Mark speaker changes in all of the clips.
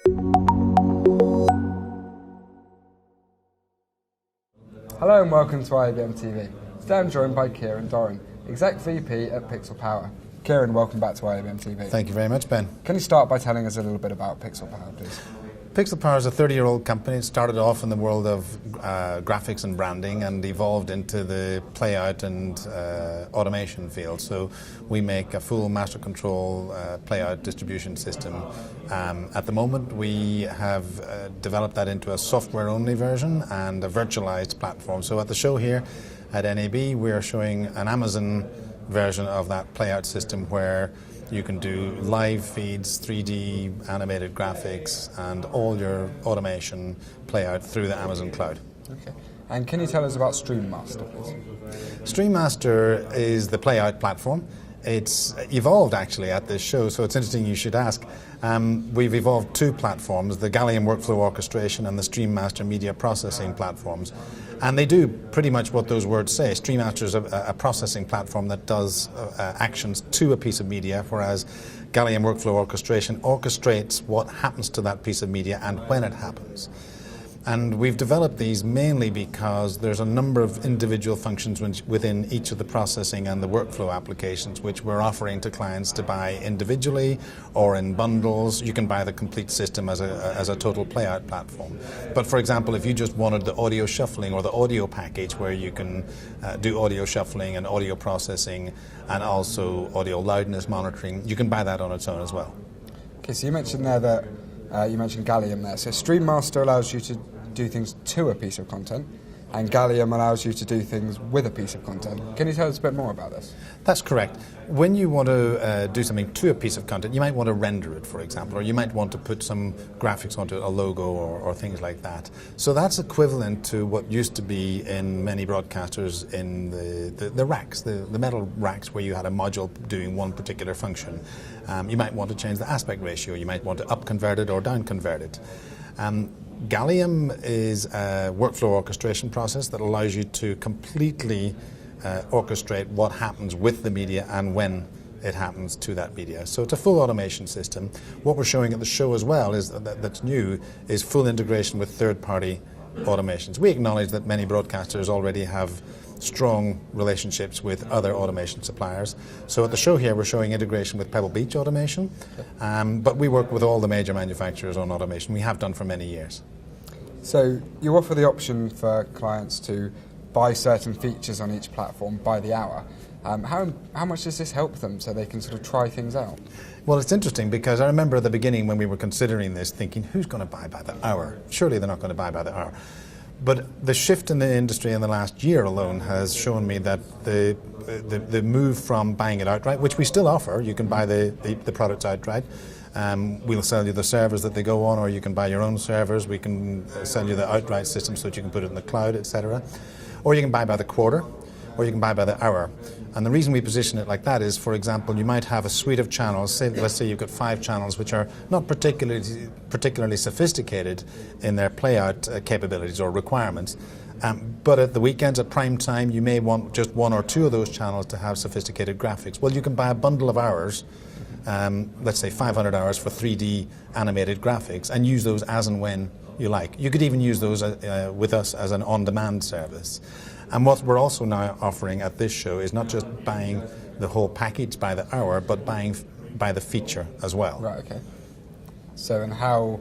Speaker 1: Hello and welcome to IABM TV. Today I'm joined by Kieran Doran, Exec VP at Pixel Power. Kieran, welcome back to IABM TV.
Speaker 2: Thank you very much, Ben.
Speaker 1: Can you start by telling us a little bit about Pixel Power, please?
Speaker 2: Pixel Power is a 30-year-old company. It started off in the world of graphics and branding and evolved into the playout and automation field. So we make a full master control playout distribution system. At the moment, we have developed that into a software-only version and a virtualized platform. So at the show here at NAB, we are showing an Amazon version of that playout system where you can do live feeds, 3D animated graphics, and all your automation play out through the Amazon cloud.
Speaker 1: Okay. And can you tell us about StreamMaster, please?
Speaker 2: StreamMaster is the playout platform. It's evolved actually at this show, so it's interesting you should ask. We've evolved two platforms, the Gallium workflow orchestration and the StreamMaster media processing platforms. And they do pretty much what those words say. StreamMaster is a processing platform that does actions to a piece of media, whereas Gallium workflow orchestration orchestrates what happens to that piece of media and when it happens. And we've developed these mainly because there's a number of individual functions within each of the processing and the workflow applications which we're offering to clients to buy individually or in bundles. You can buy the complete system as a total playout platform. But for example, if you just wanted the audio shuffling or the audio package where you can do audio shuffling and audio processing and also audio loudness monitoring, you can buy that on its own as well.
Speaker 1: Okay, so you mentioned there that you mentioned Gallium there. So StreamMaster allows you to do things to a piece of content, and Gallium allows you to do things with a piece of content. Can you tell us a bit more about this?
Speaker 2: That's correct. When you want to do something to a piece of content, you might want to render it, for example, or you might want to put some graphics onto a logo or things like that. So that's equivalent to what used to be in many broadcasters in the racks, the metal racks where you had a module doing one particular function. You might want to change the aspect ratio, you might want to up convert it or down convert it. Gallium is a workflow orchestration process that allows you to completely orchestrate what happens with the media and when it happens to that media. So it's a full automation system. What we're showing at the show as well is that's new is full integration with third-party automations. We acknowledge that many broadcasters already have strong relationships with other automation suppliers. So at the show here we're showing integration with Pebble Beach Automation, but we work with all the major manufacturers on automation. We have done for many years.
Speaker 1: So you offer the option for clients to buy certain features on each platform by the hour. How much does this help them so they can sort of try things out?
Speaker 2: Well, it's interesting because I remember at the beginning when we were considering this thinking, who's going to buy by the hour? Surely they're not going to buy by the hour. But the shift in the industry in the last year alone has shown me that the move from buying it outright, which we still offer, you can buy the products outright. We'll sell you the servers that they go on, or you can buy your own servers. We can sell you the outright system so that you can put it in the cloud, etc. Or you can buy by the quarter, or you can buy by the hour. And the reason we position it like that is, for example, you might have a suite of channels. Let's say you've got 5 channels which are not particularly sophisticated in their playout capabilities or requirements. But at the weekends, at prime time, you may want just 1 or 2 of those channels to have sophisticated graphics. Well, you can buy a bundle of hours, let's say 500 hours for 3D animated graphics, and use those as and when you like. You could even use those with us as an on-demand service. And what we're also now offering at this show is not just buying the whole package by the hour, but buying by the feature as well.
Speaker 1: Right, okay. So, and how,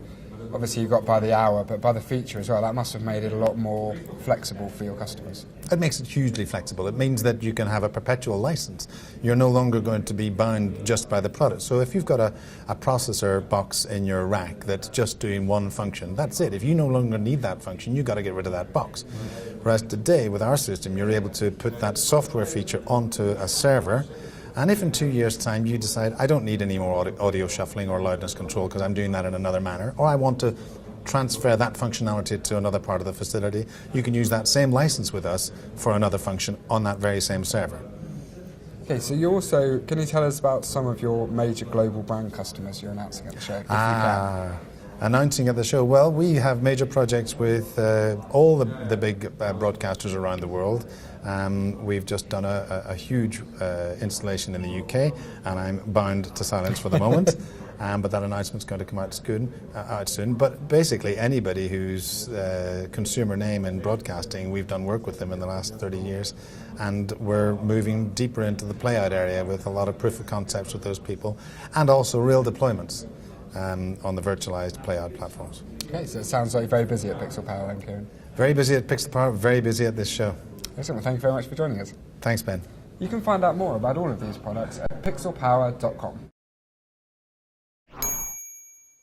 Speaker 1: obviously you got by the hour, but by the feature as well, that must have made it a lot more flexible for your customers.
Speaker 2: It makes it hugely flexible. It means that you can have a perpetual license. You're no longer going to be bound just by the product. So if you've got a processor box in your rack that's just doing one function, that's it. If you no longer need that function, you've got to get rid of that box. Whereas today, with our system, you're able to put that software feature onto a server, and if in 2 years' time you decide, I don't need any more audio shuffling or loudness control because I'm doing that in another manner, or I want to transfer that functionality to another part of the facility, you can use that same license with us for another function on that very same server.
Speaker 1: Okay, so you also, can you tell us about some of your major global brand customers you're announcing at the show, if you can?
Speaker 2: Announcing at the show, well, we have major projects with all the big broadcasters around the world. We've just done a huge installation in the UK, and I'm bound to silence for the moment. but that announcement's going to come out soon. But basically, anybody who's consumer name in broadcasting, we've done work with them in the last 30 years, and we're moving deeper into the play-out area with a lot of proof of concepts with those people, and also real deployments on the virtualized play-out platforms.
Speaker 1: Okay, so it sounds like you're very busy at Pixel Power then, Kieran.
Speaker 2: Very busy at Pixel Power, very busy at this show.
Speaker 1: Excellent, well, thank you very much for joining us.
Speaker 2: Thanks, Ben.
Speaker 1: You can find out more about all of these products at pixelpower.com.